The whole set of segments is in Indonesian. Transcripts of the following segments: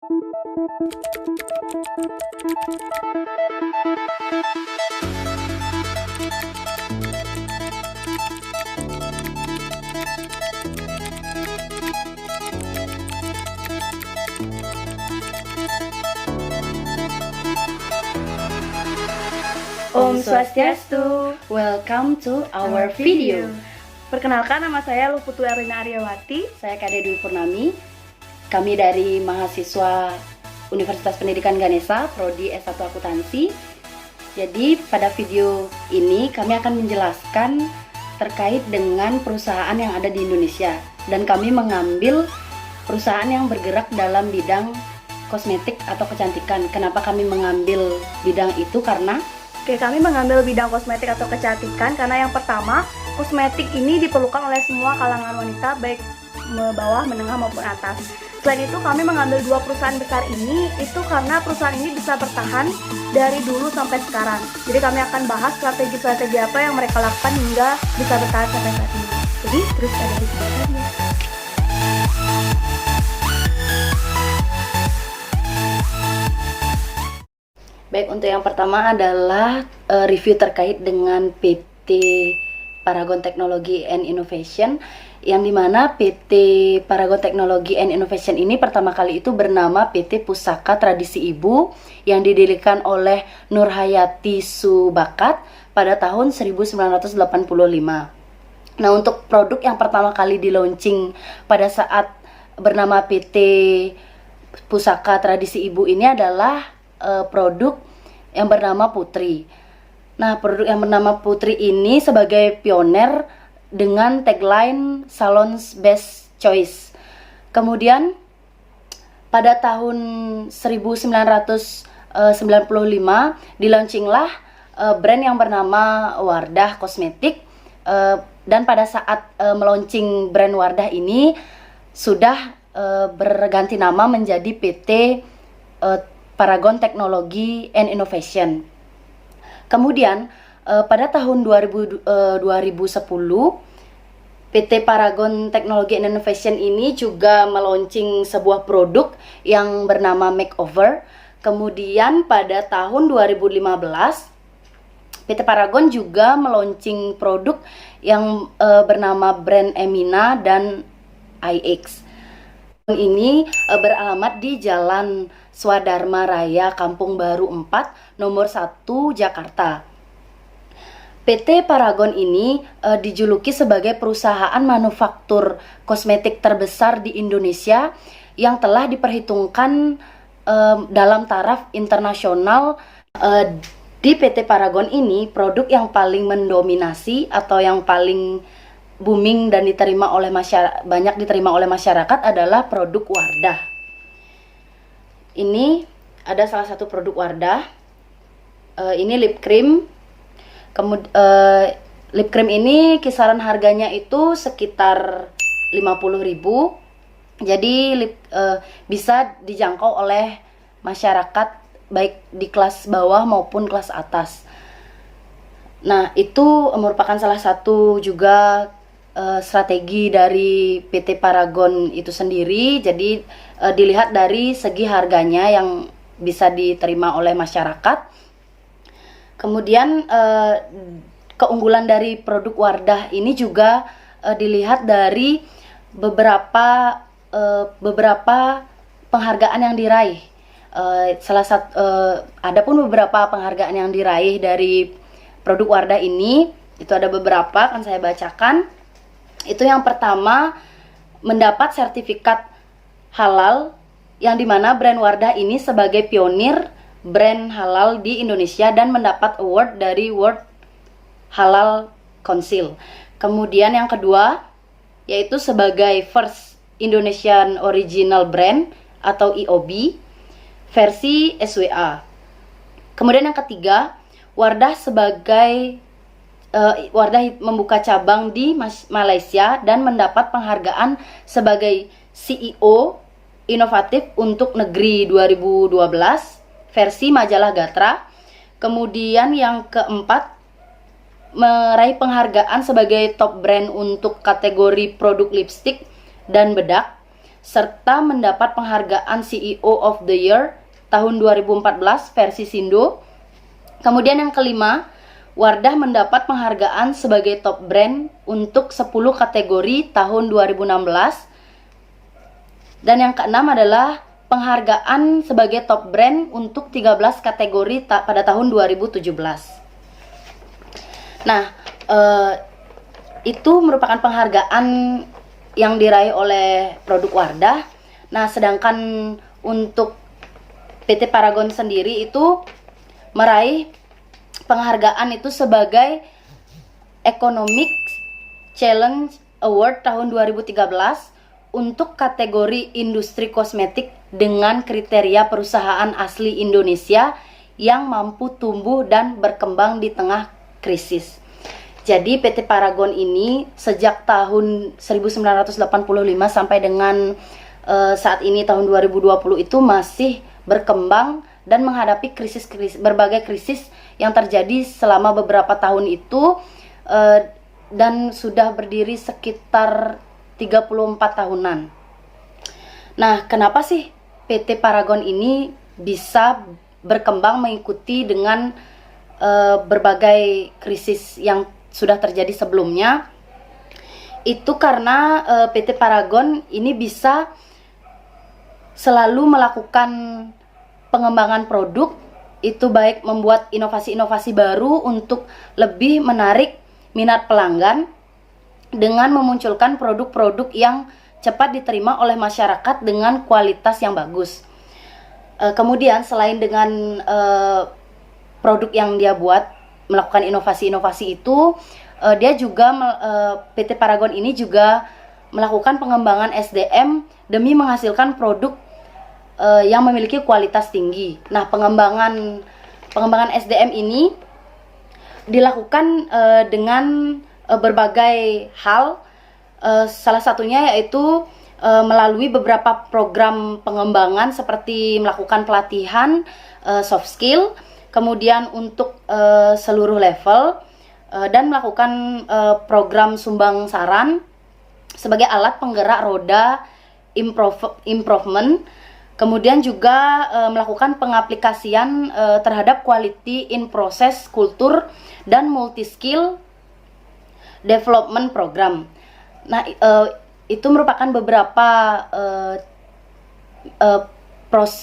Om Swastiastu, welcome to our video. Perkenalkan, nama saya Luputu Erlina Aryawati. Saya Kade Dwi Purnami. Kami dari mahasiswa Universitas Pendidikan Ganesha, Prodi S1 Akuntansi. Jadi pada video ini kami akan menjelaskan terkait dengan perusahaan yang ada di Indonesia. Dan kami mengambil perusahaan yang bergerak dalam bidang kosmetik atau kecantikan. Kenapa kami mengambil bidang itu? Karena Kami mengambil bidang kosmetik atau kecantikan karena yang pertama, kosmetik ini diperlukan oleh semua kalangan wanita, baik bawah, menengah maupun atas. Selain itu, kami mengambil dua perusahaan besar ini itu karena perusahaan ini bisa bertahan dari dulu sampai sekarang. Jadi kami akan bahas strategi-strategi apa yang mereka lakukan hingga bisa bertahan sampai saat ini. Jadi terus ada di videonya. baik, untuk yang pertama adalah review terkait dengan PT Paragon Technology and Innovation, yang dimana PT Paragon Technology and Innovation ini pertama kali itu bernama PT Pusaka Tradisi Ibu yang didirikan oleh Nurhayati Subakat pada tahun 1985. Nah, untuk produk yang pertama kali di launching pada saat bernama PT Pusaka Tradisi Ibu ini adalah produk yang bernama Putri. Nah, produk yang bernama Putri ini sebagai pioner dengan tagline Salon's Best Choice. Kemudian pada tahun 1995 dilaunchinglah brand yang bernama Wardah Kosmetik, dan pada saat melaunching brand Wardah ini sudah berganti nama menjadi PT Paragon Technology and Innovation. Kemudian pada tahun 2010 PT Paragon Technology and Innovation ini juga melaunching sebuah produk yang bernama Makeover. Kemudian pada tahun 2015 PT Paragon juga melaunching produk yang bernama brand Emina dan IX. Ini beralamat di Jalan Swadharma Raya, Kampung Baru 4, nomor 1, Jakarta. PT Paragon ini dijuluki sebagai perusahaan manufaktur kosmetik terbesar di Indonesia yang telah diperhitungkan dalam taraf internasional. Di PT Paragon ini, produk yang paling mendominasi atau yang paling booming dan diterima oleh banyak diterima oleh masyarakat adalah produk Wardah. Ini ada salah satu produk Wardah. Ini lip cream. Lip cream ini kisaran harganya itu sekitar 50.000. Jadi bisa dijangkau oleh masyarakat baik di kelas bawah maupun kelas atas. Nah, itu merupakan salah satu juga strategi dari PT Paragon itu sendiri. Jadi dilihat dari segi harganya yang bisa diterima oleh masyarakat. Kemudian keunggulan dari produk Wardah ini juga dilihat dari beberapa penghargaan yang diraih. Adapun beberapa penghargaan yang diraih dari produk Wardah ini, itu ada beberapa, akan saya bacakan. Itu yang pertama, mendapat sertifikat halal, yang dimana brand Wardah ini sebagai pionir brand halal di Indonesia dan mendapat award dari World Halal Council. Kemudian yang kedua, yaitu sebagai First Indonesian Original Brand atau IOB versi SWA. Kemudian yang ketiga, Wardah membuka cabang di Malaysia dan mendapat penghargaan sebagai CEO inovatif untuk negeri 2012 versi majalah Gatra. Kemudian yang keempat, meraih penghargaan sebagai top brand untuk kategori produk lipstik dan bedak serta mendapat penghargaan CEO of the Year tahun 2014 versi Sindo. Kemudian yang kelima, Wardah mendapat penghargaan sebagai top brand untuk 10 kategori tahun 2016. Dan yang keenam adalah penghargaan sebagai top brand untuk 13 kategori pada tahun 2017. Nah, itu merupakan penghargaan yang diraih oleh produk Wardah. Nah, sedangkan untuk PT Paragon sendiri itu meraih penghargaan itu sebagai Economic Challenge Award tahun 2013 untuk kategori industri kosmetik dengan kriteria perusahaan asli Indonesia yang mampu tumbuh dan berkembang di tengah krisis. Jadi PT Paragon ini sejak tahun 1985 sampai dengan saat ini tahun 2020 itu masih berkembang dan menghadapi berbagai krisis yang terjadi selama beberapa tahun itu, dan sudah berdiri sekitar 34 tahunan. Nah, kenapa sih PT Paragon ini bisa berkembang mengikuti dengan berbagai krisis yang sudah terjadi sebelumnya? Itu karena PT Paragon ini bisa selalu melakukan pengembangan produk, itu baik membuat inovasi-inovasi baru untuk lebih menarik minat pelanggan dengan memunculkan produk-produk yang cepat diterima oleh masyarakat dengan kualitas yang bagus. Kemudian selain dengan produk yang dia buat, melakukan inovasi-inovasi itu, dia juga PT Paragon ini juga melakukan pengembangan SDM demi menghasilkan produk yang memiliki kualitas tinggi. Nah, pengembangan SDM ini dilakukan dengan berbagai hal. Salah satunya yaitu melalui beberapa program pengembangan seperti melakukan pelatihan soft skill, kemudian untuk seluruh level, dan melakukan program sumbang saran sebagai alat penggerak roda improvement. Kemudian juga melakukan pengaplikasian terhadap quality in process kultur dan multi skill development program. Nah, itu merupakan beberapa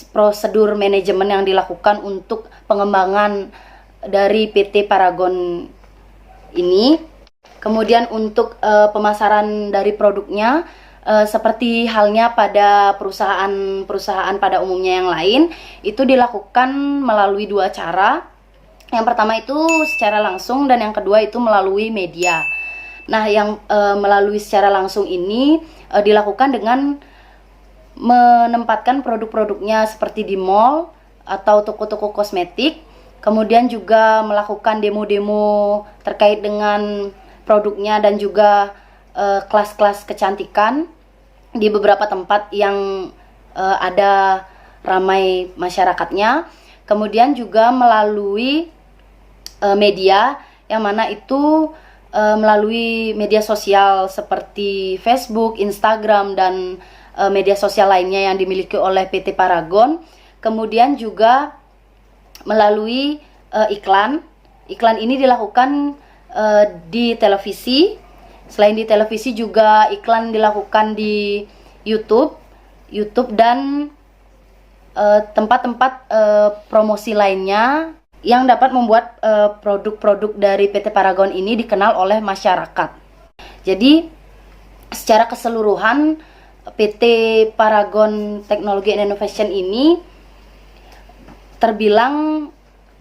prosedur manajemen yang dilakukan untuk pengembangan dari PT Paragon ini. Kemudian untuk pemasaran dari produknya, seperti halnya pada perusahaan pada umumnya yang lain, itu dilakukan melalui dua cara. Yang pertama itu secara langsung, dan yang kedua itu melalui media. Nah, yang melalui secara langsung ini dilakukan dengan menempatkan produk-produknya seperti di mall atau toko-toko kosmetik, kemudian juga melakukan demo-demo terkait dengan produknya dan juga kelas-kelas kecantikan di beberapa tempat yang ada ramai masyarakatnya. Kemudian juga melalui media, yang mana itu melalui media sosial seperti Facebook, Instagram, dan media sosial lainnya yang dimiliki oleh PT Paragon. Kemudian juga melalui iklan. Iklan ini dilakukan di televisi. Selain di televisi juga iklan dilakukan di YouTube dan tempat-tempat promosi lainnya yang dapat membuat produk-produk dari PT Paragon ini dikenal oleh masyarakat. Jadi secara keseluruhan PT Paragon Technology and Innovation ini terbilang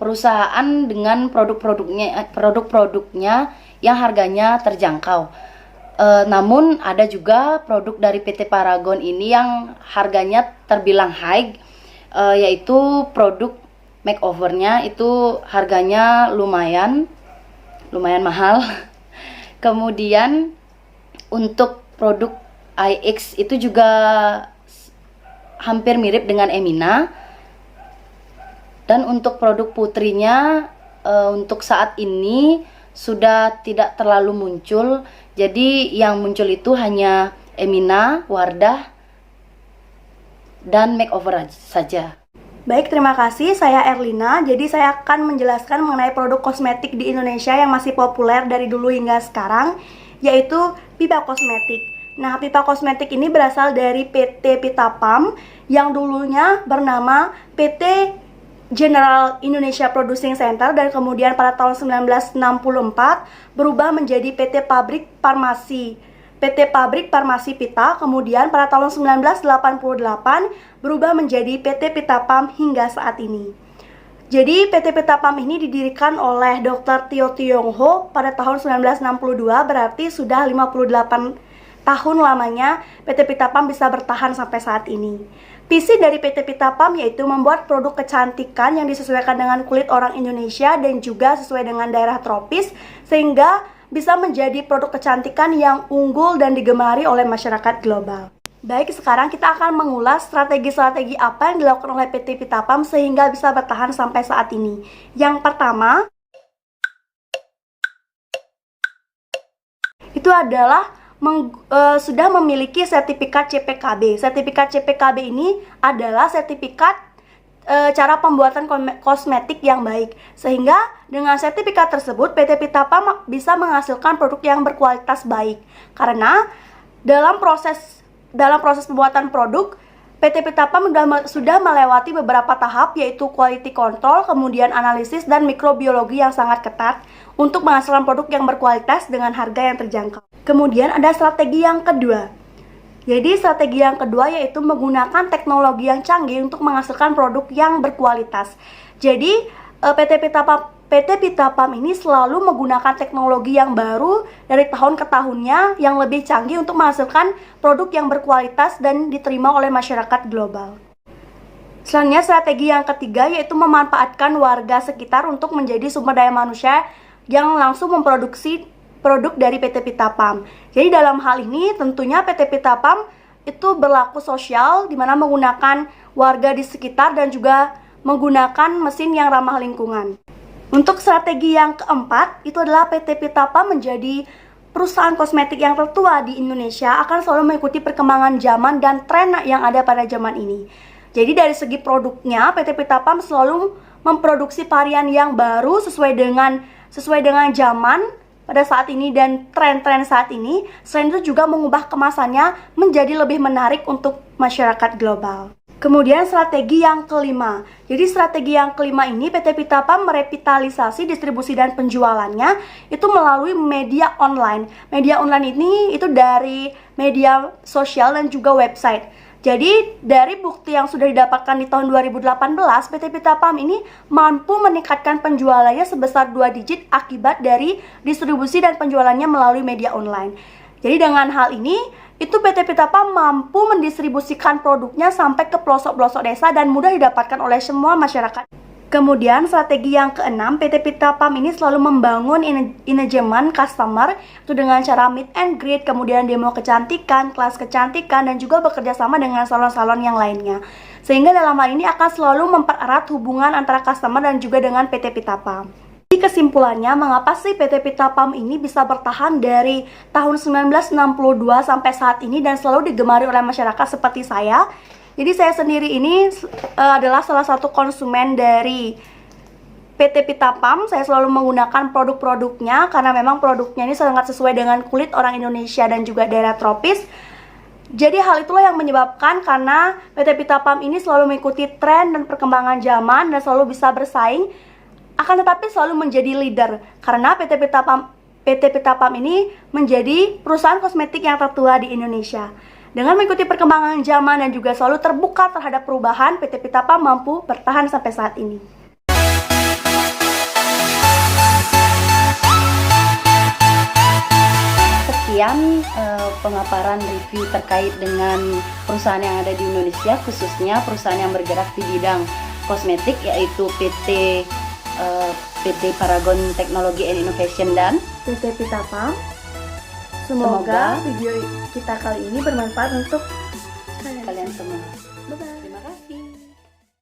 perusahaan dengan produk-produknya yang harganya terjangkau. Namun ada juga produk dari PT Paragon ini yang harganya terbilang high, yaitu produk makeovernya itu harganya lumayan mahal. Kemudian untuk produk IX itu juga hampir mirip dengan Emina. Dan untuk produk putrinya untuk saat ini sudah tidak terlalu muncul. Jadi yang muncul itu hanya Emina, Wardah, dan makeover saja. Baik, terima kasih. Saya Erlina. Jadi saya akan menjelaskan mengenai produk kosmetik di Indonesia yang masih populer dari dulu hingga sekarang, yaitu Pipa Kosmetik. Nah, Pipa Kosmetik ini berasal dari PT Pitapam yang dulunya bernama PT General Indonesia Producing Center, dan kemudian pada tahun 1964 berubah menjadi PT Pabrik Farmasi Pita, kemudian pada tahun 1988 berubah menjadi PT Pitapam hingga saat ini. Jadi PT Pitapam ini didirikan oleh Dr. Tio Tiong Ho pada tahun 1962, berarti sudah 58 tahun lamanya PT Pitapam bisa bertahan sampai saat ini. Visi dari PT Pitapam yaitu membuat produk kecantikan yang disesuaikan dengan kulit orang Indonesia dan juga sesuai dengan daerah tropis, sehingga bisa menjadi produk kecantikan yang unggul dan digemari oleh masyarakat global. Baik, sekarang kita akan mengulas strategi-strategi apa yang dilakukan oleh PT Pitapam sehingga bisa bertahan sampai saat ini. Yang pertama, itu adalah sudah memiliki sertifikat CPKB. Sertifikat CPKB ini adalah sertifikat cara pembuatan kosmetik yang baik, sehingga dengan sertifikat tersebut PT Pitapam bisa menghasilkan produk yang berkualitas baik. Karena dalam proses pembuatan produk, PT Pitapam sudah melewati beberapa tahap, yaitu quality control, kemudian analisis dan mikrobiologi yang sangat ketat untuk menghasilkan produk yang berkualitas dengan harga yang terjangkau. Kemudian ada strategi yang kedua. Jadi strategi yang kedua yaitu menggunakan teknologi yang canggih untuk menghasilkan produk yang berkualitas. Jadi PT Pitapam ini selalu menggunakan teknologi yang baru dari tahun ke tahunnya yang lebih canggih untuk menghasilkan produk yang berkualitas dan diterima oleh masyarakat global. Selanjutnya strategi yang ketiga yaitu memanfaatkan warga sekitar untuk menjadi sumber daya manusia yang langsung memproduksi produk dari PT Pitapam. Jadi dalam hal ini tentunya PT Pitapam itu berlaku sosial, di mana menggunakan warga di sekitar dan juga menggunakan mesin yang ramah lingkungan. Untuk strategi yang keempat itu adalah PT Pitapam menjadi perusahaan kosmetik yang tertua di Indonesia, akan selalu mengikuti perkembangan zaman dan tren yang ada pada zaman ini. Jadi dari segi produknya PT Pitapam selalu memproduksi varian yang baru sesuai dengan zaman pada saat ini dan tren-tren saat ini. Selain itu juga mengubah kemasannya menjadi lebih menarik untuk masyarakat global. Kemudian strategi yang kelima. Jadi strategi yang kelima ini PT Pitapam merevitalisasi distribusi dan penjualannya itu melalui media online. Media online ini itu dari media sosial dan juga website. Jadi dari bukti yang sudah didapatkan di tahun 2018, PT Pitapam ini mampu meningkatkan penjualannya sebesar 2 digit akibat dari distribusi dan penjualannya melalui media online. Jadi dengan hal ini, itu PT Pitapam mampu mendistribusikan produknya sampai ke pelosok-pelosok desa dan mudah didapatkan oleh semua masyarakat. Kemudian strategi yang keenam, PT Pitapam ini selalu membangun engagement customer itu dengan cara meet and greet, kemudian demo kecantikan, kelas kecantikan, dan juga bekerja sama dengan salon-salon yang lainnya. Sehingga dalam hal ini akan selalu mempererat hubungan antara customer dan juga dengan PT Pitapam. Jadi kesimpulannya, mengapa sih PT Pitapam ini bisa bertahan dari tahun 1962 sampai saat ini dan selalu digemari oleh masyarakat seperti saya? Jadi saya sendiri ini adalah salah satu konsumen dari PT Pitapam. Saya selalu menggunakan produk-produknya karena memang produknya ini sangat sesuai dengan kulit orang Indonesia dan juga daerah tropis. Jadi hal itulah yang menyebabkan karena PT Pitapam ini selalu mengikuti tren dan perkembangan zaman dan selalu bisa bersaing, akan tetapi selalu menjadi leader karena PT Pitapam ini menjadi perusahaan kosmetik yang tertua di Indonesia. Dengan mengikuti perkembangan zaman dan juga selalu terbuka terhadap perubahan, PT Pitapam mampu bertahan sampai saat ini. Sekian pemaparan review terkait dengan perusahaan yang ada di Indonesia, khususnya perusahaan yang bergerak di bidang kosmetik, yaitu PT Paragon Technology and Innovation dan PT Pitapam. Semoga video kita kali ini bermanfaat untuk kalian semua.